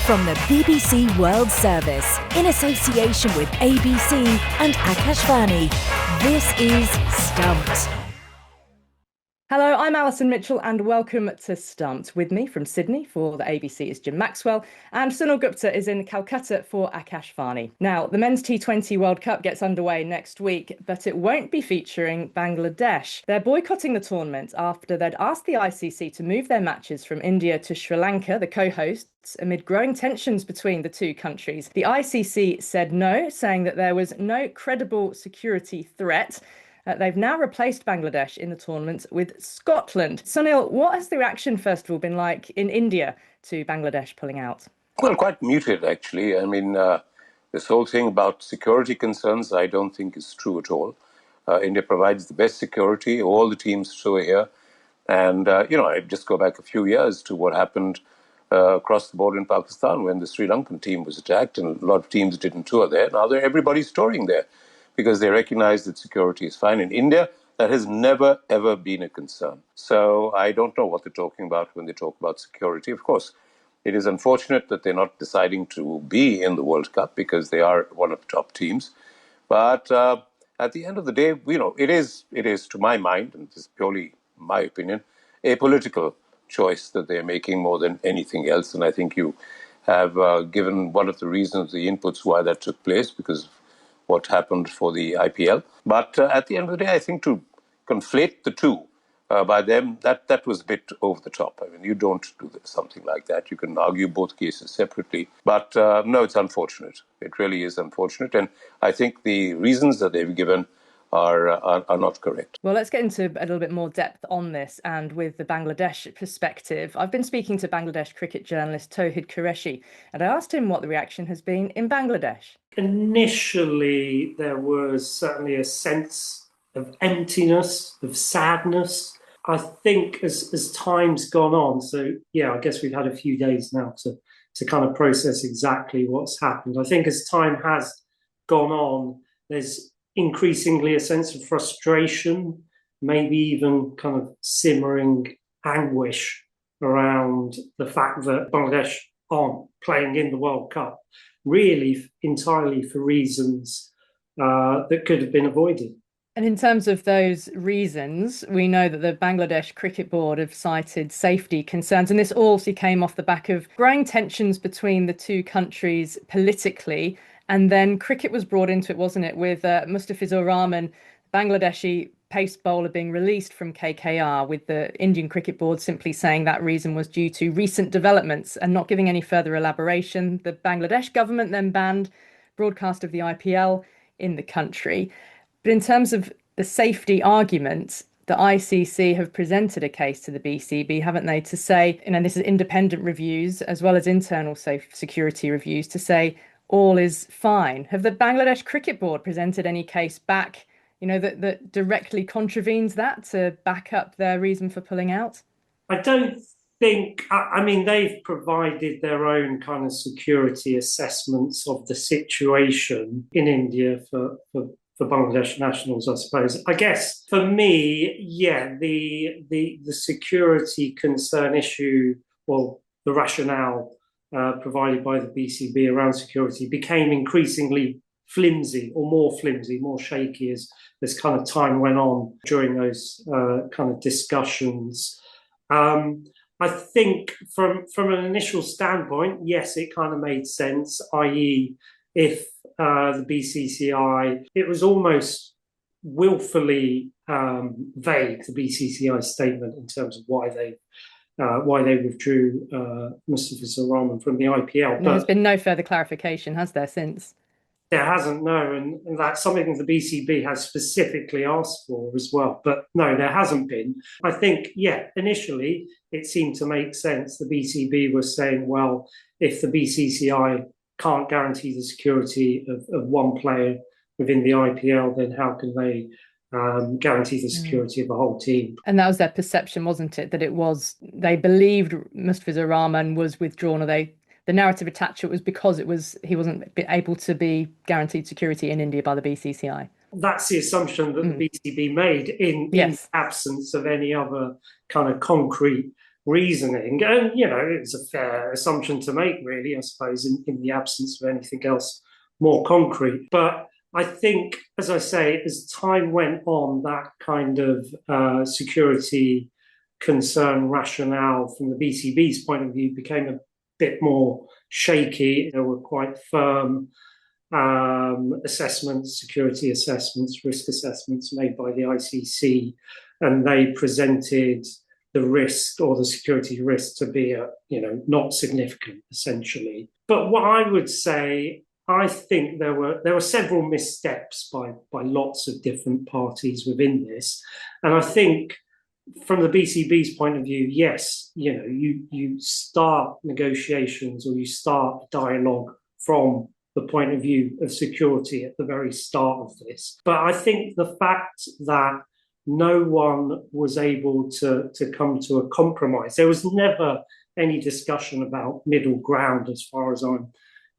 From the BBC World Service, in association with ABC and Akashvani, this is Stumped. Hello, I'm Alison Mitchell and welcome to Stumped. With me from Sydney for the ABC is Jim Maxwell and Sunil Gupta is in Calcutta for Akashvani. Now, the Men's T20 World Cup gets underway next week, but it won't be featuring Bangladesh. They're boycotting the tournament after they'd asked the ICC to move their matches from India to Sri Lanka, the co-hosts, amid growing tensions between the two countries. The ICC said no, saying that there was no credible security threat. They've now replaced Bangladesh in the tournament with Scotland. Sunil, what has the reaction, first of all, been like in India to Bangladesh pulling out? Well, quite muted, actually. I mean, this whole thing about security concerns, I don't think is true at all. India provides the best security. All the teams show here. And, I just go back a few years to what happened across the border in Pakistan when the Sri Lankan team was attacked and a lot of teams didn't tour there. Now everybody's touring there, because they recognize that security is fine. In India, that has never, ever been a concern. So I don't know what they're talking about when they talk about security. Of course, it is unfortunate that they're not deciding to be in the World Cup because they are one of the top teams. But at the end of the day, it is to my mind, and this is purely my opinion, a political choice that they're making more than anything else. And I think you have given one of the reasons, the inputs why that took place, because of what happened for the IPL. But at the end of the day, I think to conflate the two by them, that was a bit over the top. I mean, you don't do something like that. You can argue both cases separately. But no, it's unfortunate. It really is unfortunate. And I think the reasons that they've given are not correct. Well, let's get into a little bit more depth on this and with the Bangladesh perspective. I've been speaking to Bangladesh cricket journalist Tauhid Qureshi, and I asked him what the reaction has been in Bangladesh. Initially, there was certainly a sense of emptiness, of sadness. I think as time's gone on, so yeah, I guess we've had a few days now to kind of process exactly what's happened. I think as time has gone on, there's increasingly a sense of frustration, maybe even kind of simmering anguish around the fact that Bangladesh aren't playing in the World Cup, really entirely for reasons that could have been avoided. And in terms of those reasons, we know that the Bangladesh Cricket Board have cited safety concerns, and this also came off the back of growing tensions between the two countries politically. And then cricket was brought into it, wasn't it, with Mustafizur Rahman, Bangladeshi pace bowler, being released from KKR, with the Indian Cricket Board simply saying that reason was due to recent developments and not giving any further elaboration. The Bangladesh government then banned broadcast of the IPL in the country. But in terms of the safety argument, the ICC have presented a case to the BCB, haven't they, to say, this is independent reviews as well as internal security reviews, to say all is fine. Have the Bangladesh Cricket Board presented any case back, that directly contravenes that to back up their reason for pulling out? I don't think, they've provided their own kind of security assessments of the situation in India for Bangladesh nationals, I suppose. I guess for me, yeah, the security concern issue, well, the rationale provided by the BCB around security became increasingly flimsy, more shaky as kind of time went on during those kind of discussions. I think from an initial standpoint, yes, it kind of made sense, i.e. if the BCCI, it was almost willfully vague, the BCCI statement in terms of why they withdrew Mustafizur Rahman from the IPL. There's been no further clarification, has there, since? There hasn't, no, and that's something that the BCB has specifically asked for as well. But no, there hasn't been. I think, yeah, initially it seemed to make sense. The BCB was saying, well, if the BCCI can't guarantee the security of one player within the IPL, then how can they guarantee the security of the whole team? And that was their perception, wasn't it? That they believed Mustafizur Rahman was withdrawn, or the narrative attached to it was because he wasn't able to be guaranteed security in India by the BCCI. That's the assumption that the BCB made in absence of any other kind of concrete reasoning. And, it's a fair assumption to make, really, I suppose, in the absence of anything else more concrete. But I think, as I say, as time went on, that kind of security concern rationale from the BCB's point of view became a bit more shaky. There were quite firm assessments, security assessments, risk assessments made by the ICC, and they presented the risk or the security risk to be not significant, essentially. But what I would say, I think there were several missteps by lots of different parties within this, and I think from the BCB's point of view, yes, you start negotiations or you start dialogue from the point of view of security at the very start of this. But I think the fact that no one was able to come to a compromise, there was never any discussion about middle ground, as far as I'm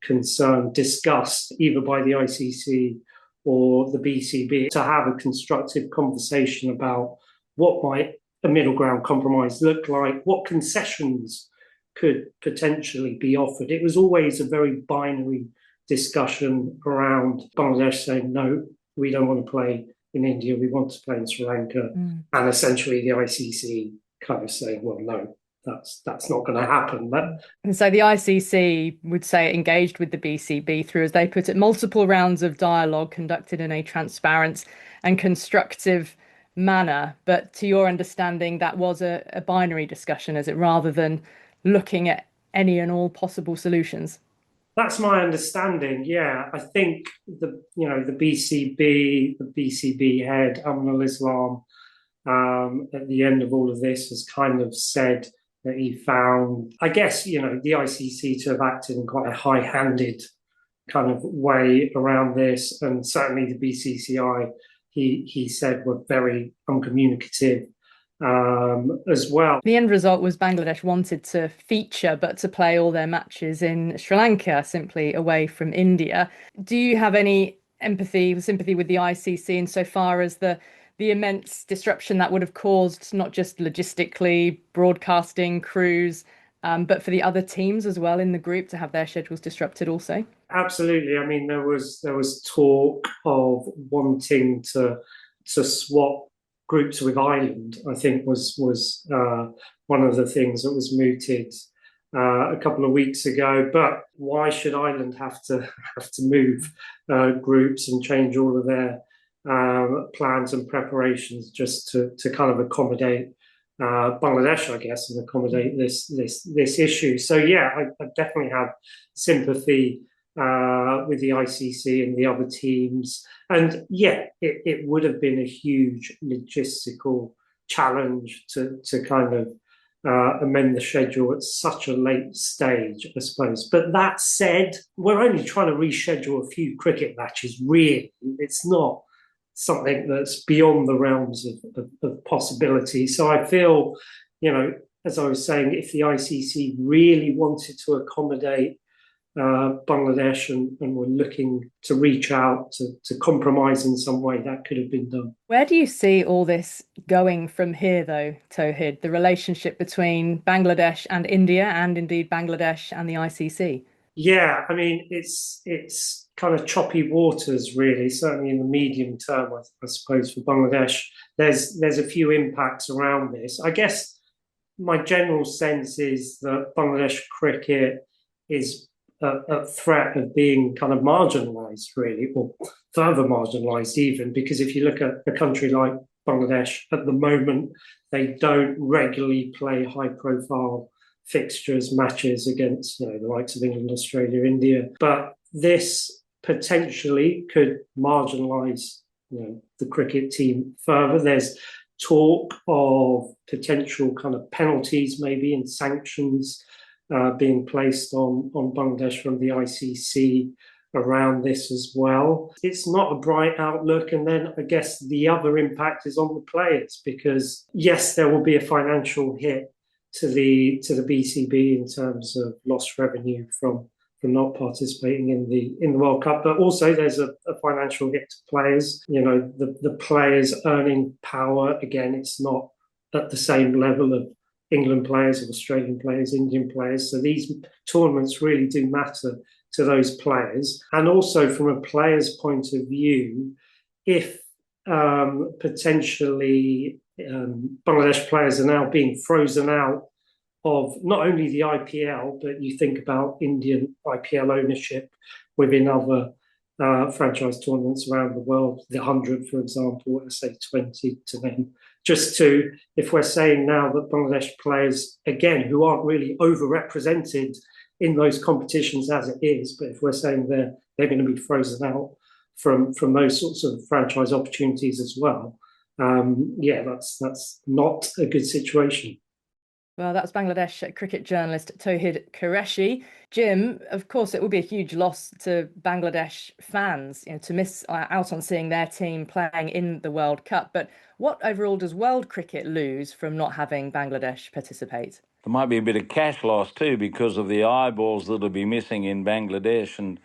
concerned, discussed either by the ICC or the BCB to have a constructive conversation about what might a middle ground compromise look like, what concessions could potentially be offered. It was always a very binary discussion around Bangladesh saying, no, we don't want to play in India, we want to play in Sri Lanka. And essentially the ICC kind of saying, well, no, that's not going to happen. And so the ICC would say it engaged with the BCB through, as they put it, multiple rounds of dialogue conducted in a transparent and constructive manner. But to your understanding, that was a binary discussion, is it, rather than looking at any and all possible solutions? That's my understanding. Yeah, I think the BCB head Amanul Islam at the end of all of this has kind of said that he found, I guess, the ICC to have acted in quite a high-handed kind of way around this, and certainly the BCCI, he said, were very uncommunicative as well. The end result was Bangladesh wanted to feature, but to play all their matches in Sri Lanka, simply away from India. Do you have any sympathy with the ICC insofar as the immense disruption that would have caused, not just logistically, broadcasting, crews, but for the other teams as well in the group to have their schedules disrupted also? Absolutely. I mean, there was talk of wanting to swap groups with Ireland, I think was one of the things that was mooted a couple of weeks ago. But why should Ireland have to move groups and change all of their plans and preparations just to kind of accommodate Bangladesh, I guess, and accommodate this issue? So yeah, I definitely have sympathy with the ICC and the other teams. And yeah, it would have been a huge logistical challenge to kind of amend the schedule at such a late stage, I suppose. But that said, we're only trying to reschedule a few cricket matches, really. It's not something that's beyond the realms of possibility. So I feel, as I was saying, if the ICC really wanted to accommodate Bangladesh and were looking to reach out to compromise in some way, that could have been done. Where do you see all this going from here, though, Tauhid, the relationship between Bangladesh and India, and indeed Bangladesh and the ICC? Yeah, I mean, it's kind of choppy waters, really, certainly in the medium term, I suppose, for Bangladesh. There's a few impacts around this. I guess my general sense is that Bangladesh cricket is a threat of being kind of marginalised, really, or further marginalised even, because if you look at a country like Bangladesh at the moment, they don't regularly play high-profile fixtures, matches against the likes of England, Australia, India. But this potentially could marginalise the cricket team further. There's talk of potential kind of penalties, maybe, and sanctions being placed on Bangladesh from the ICC around this as well. It's not a bright outlook. And then I guess the other impact is on the players, because yes, there will be a financial hit to the BCB in terms of lost revenue from not participating in the World Cup, but also there's a financial hit to players. The players' earning power, again, it's not at the same level of England players, Australian players, Indian players. So these tournaments really do matter to those players. And also from a player's point of view, if potentially Bangladesh players are now being frozen out of not only the IPL, but you think about Indian IPL ownership within other franchise tournaments around the world, the 100, for example, SA20 to name. If we're saying now that Bangladesh players, again, who aren't really overrepresented in those competitions as it is, but if we're saying they're going to be frozen out from those sorts of franchise opportunities as well, that's not a good situation. Well, that was Bangladesh cricket journalist Tauhid Qureshi. Jim, of course, it will be a huge loss to Bangladesh fans, to miss out on seeing their team playing in the World Cup. But what overall does world cricket lose from not having Bangladesh participate? There might be a bit of cash loss too because of the eyeballs that'll be missing in Bangladesh and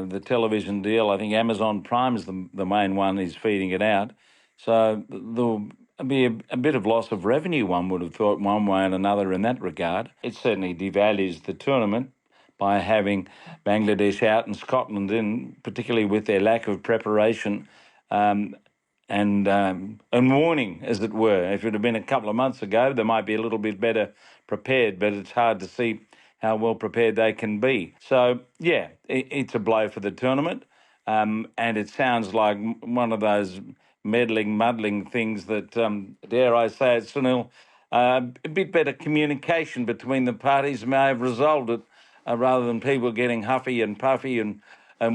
the television deal. I think Amazon Prime is the main one is feeding it out. So there'll be a bit of loss of revenue, one would have thought, one way and another in that regard. It certainly devalues the tournament by having Bangladesh out and Scotland in, particularly with their lack of preparation and warning, as it were. If it had been a couple of months ago, they might be a little bit better prepared, but it's hard to see how well prepared they can be. So, yeah, it's a blow for the tournament, and it sounds like one of those muddling things that, dare I say it, Sunil, a bit better communication between the parties may have resolved it rather than people getting huffy and puffy and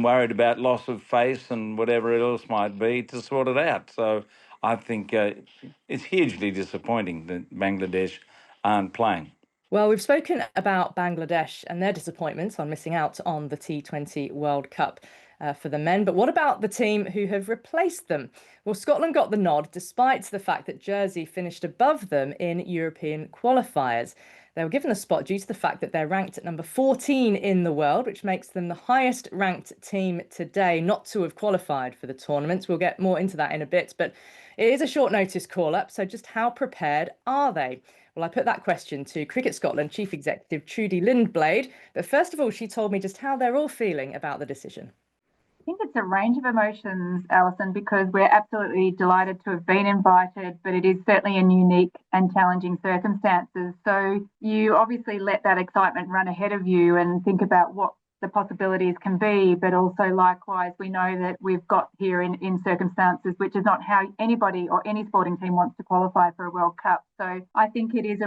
worried about loss of face and whatever else might be to sort it out. So I think it's hugely disappointing that Bangladesh aren't playing. Well, we've spoken about Bangladesh and their disappointments on missing out on the T20 World Cup for the men. But what about the team who have replaced them? Well, Scotland got the nod despite the fact that Jersey finished above them in European qualifiers. They were given the spot due to the fact that they're ranked at number 14 in the world, which makes them the highest ranked team today not to have qualified for the tournament. We'll get more into that in a bit, but it is a short notice call-up. So just how prepared are they? Well, I put that question to Cricket Scotland Chief Executive Trudi Lindblade. But first of all, she told me just how they're all feeling about the decision. I think it's a range of emotions, Alison, because we're absolutely delighted to have been invited, but it is certainly in unique and challenging circumstances. So you obviously let that excitement run ahead of you and think about what the possibilities can be, but also likewise, we know that we've got here in circumstances which is not how anybody or any sporting team wants to qualify for a World Cup. So I think it is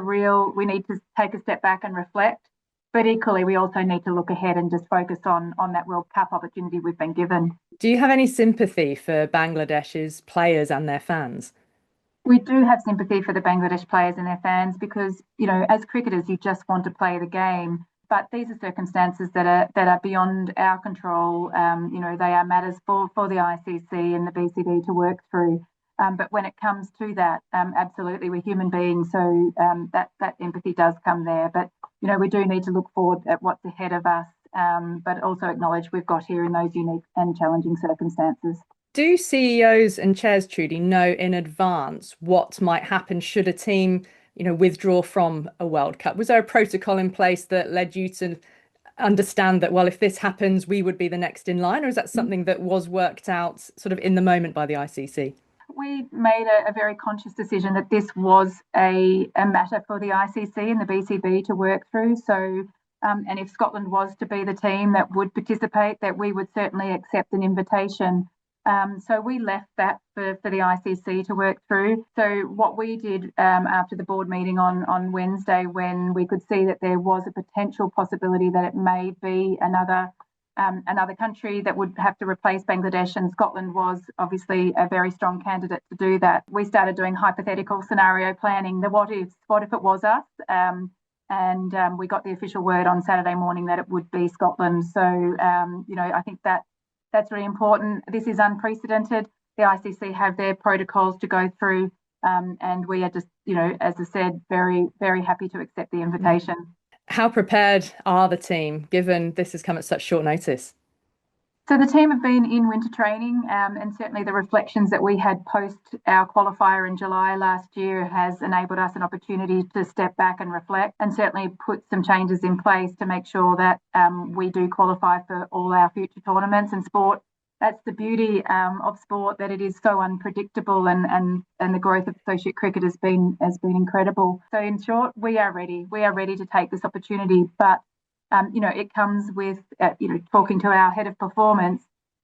we need to take a step back and reflect. But equally, we also need to look ahead and just focus on that World Cup opportunity we've been given. Do you have any sympathy for Bangladesh's players and their fans? We do have sympathy for the Bangladesh players and their fans because, as cricketers, you just want to play the game. But these are circumstances that are beyond our control. They are matters for the ICC and the BCB to work through. But when it comes to that, absolutely, we're human beings, so that empathy does come there. But, we do need to look forward at what's ahead of us, but also acknowledge we've got here in those unique and challenging circumstances. Do CEOs and chairs, Trudi, know in advance what might happen should a team, withdraw from a World Cup? Was there a protocol in place that led you to understand that, well, if this happens, we would be the next in line? Or is that something that was worked out sort of in the moment by the ICC? We made a very conscious decision that this was a matter for the ICC and the BCB to work through. So, and if Scotland was to be the team that would participate, that we would certainly accept an invitation. So we left that for the ICC to work through. So what we did after the board meeting on Wednesday, when we could see that there was a potential possibility that it may be another country that would have to replace Bangladesh, and Scotland was obviously a very strong candidate to do that. We started doing hypothetical scenario planning, the what if it was us, and we got the official word on Saturday morning that it would be Scotland. So, I think that's really important. This is unprecedented. The ICC have their protocols to go through, and we are just, as I said, very, very happy to accept the invitation. How prepared are the team, given this has come at such short notice? So the team have been in winter training, and certainly the reflections that we had post our qualifier in July last year has enabled us an opportunity to step back and reflect, and certainly put some changes in place to make sure that we do qualify for all our future tournaments. And sport, that's the beauty of sport, that it is so unpredictable, and the growth of associate cricket has been incredible. So in short, we are ready. We are ready to take this opportunity, but it comes with, talking to our head of performance,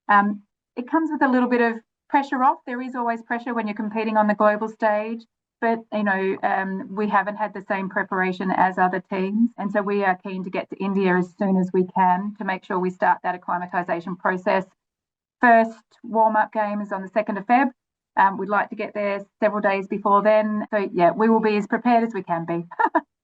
it comes with a little bit of pressure off. There is always pressure when you're competing on the global stage, but, we haven't had the same preparation as other teams. And so we are keen to get to India as soon as we can to make sure we start that acclimatisation process. First warm-up game is on the 2nd of Feb. We'd like to get there several days before then. So, yeah, we will be as prepared as we can be.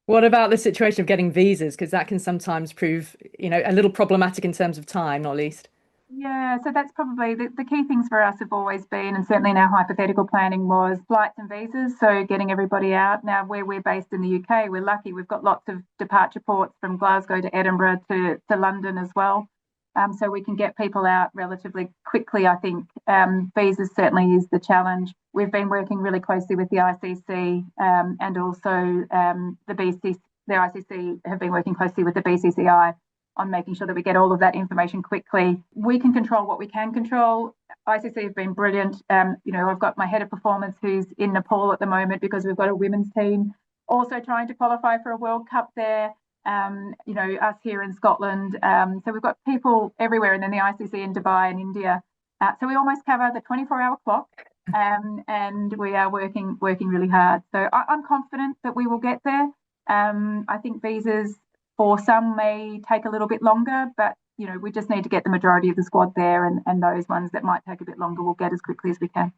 What about the situation of getting visas? Because that can sometimes prove, a little problematic in terms of time, not least. Yeah, so that's probably the key things for us have always been, and certainly in our hypothetical planning, was flights and visas. So getting everybody out. Now, where we're based in the UK, we're lucky. We've got lots of departure ports from Glasgow to Edinburgh to London as well. So we can get people out relatively quickly, I think. Visas certainly is the challenge. We've been working really closely with the ICC, and also the ICC have been working closely with the BCCI on making sure that we get all of that information quickly. We can control what we can control. ICC have been brilliant. I've got my head of performance who's in Nepal at the moment because we've got a women's team also trying to qualify for a World Cup there. Us here in Scotland. So we've got people everywhere, and then the ICC in Dubai and India. So we almost cover the 24-hour clock, and we are working really hard. So I'm confident that we will get there. I think visas for some may take a little bit longer, but we just need to get the majority of the squad there, and those ones that might take a bit longer we'll get as quickly as we can.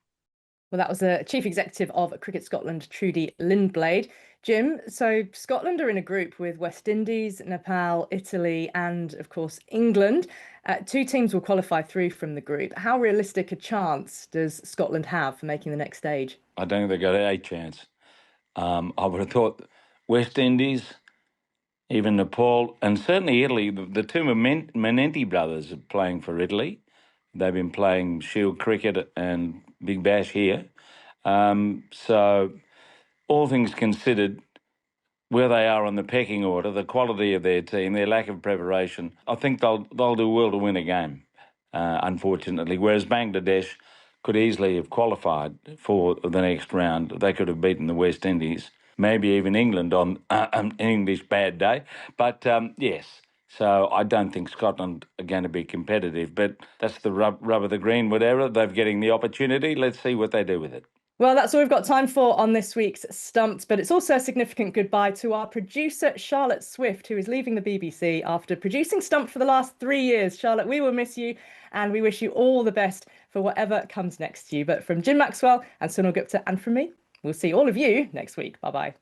Well, that was the Chief Executive of Cricket Scotland, Trudi Lindblade. Jim, so Scotland are in a group with West Indies, Nepal, Italy, and of course England. 2 teams will qualify through from the group. How realistic a chance does Scotland have for making the next stage? I don't think they've got a chance. I would have thought West Indies, even Nepal, and certainly Italy. The 2 Menenti brothers are playing for Italy. They've been playing Shield cricket and Big Bash here. So all things considered, where they are on the pecking order, the quality of their team, their lack of preparation, I think they'll do well to win a game, unfortunately. Whereas Bangladesh could easily have qualified for the next round. They could have beaten the West Indies, maybe even England on an English bad day. But yes, so I don't think Scotland are going to be competitive. But that's the rub of the green, whatever. They're getting the opportunity. Let's see what they do with it. Well, that's all we've got time for on this week's Stumped, but it's also a significant goodbye to our producer, Charlotte Swift, who is leaving the BBC after producing Stumped for the last 3 years. Charlotte, we will miss you, and we wish you all the best for whatever comes next to you. But from Jim Maxwell and Sunil Gupta, and from me, we'll see all of you next week. Bye-bye.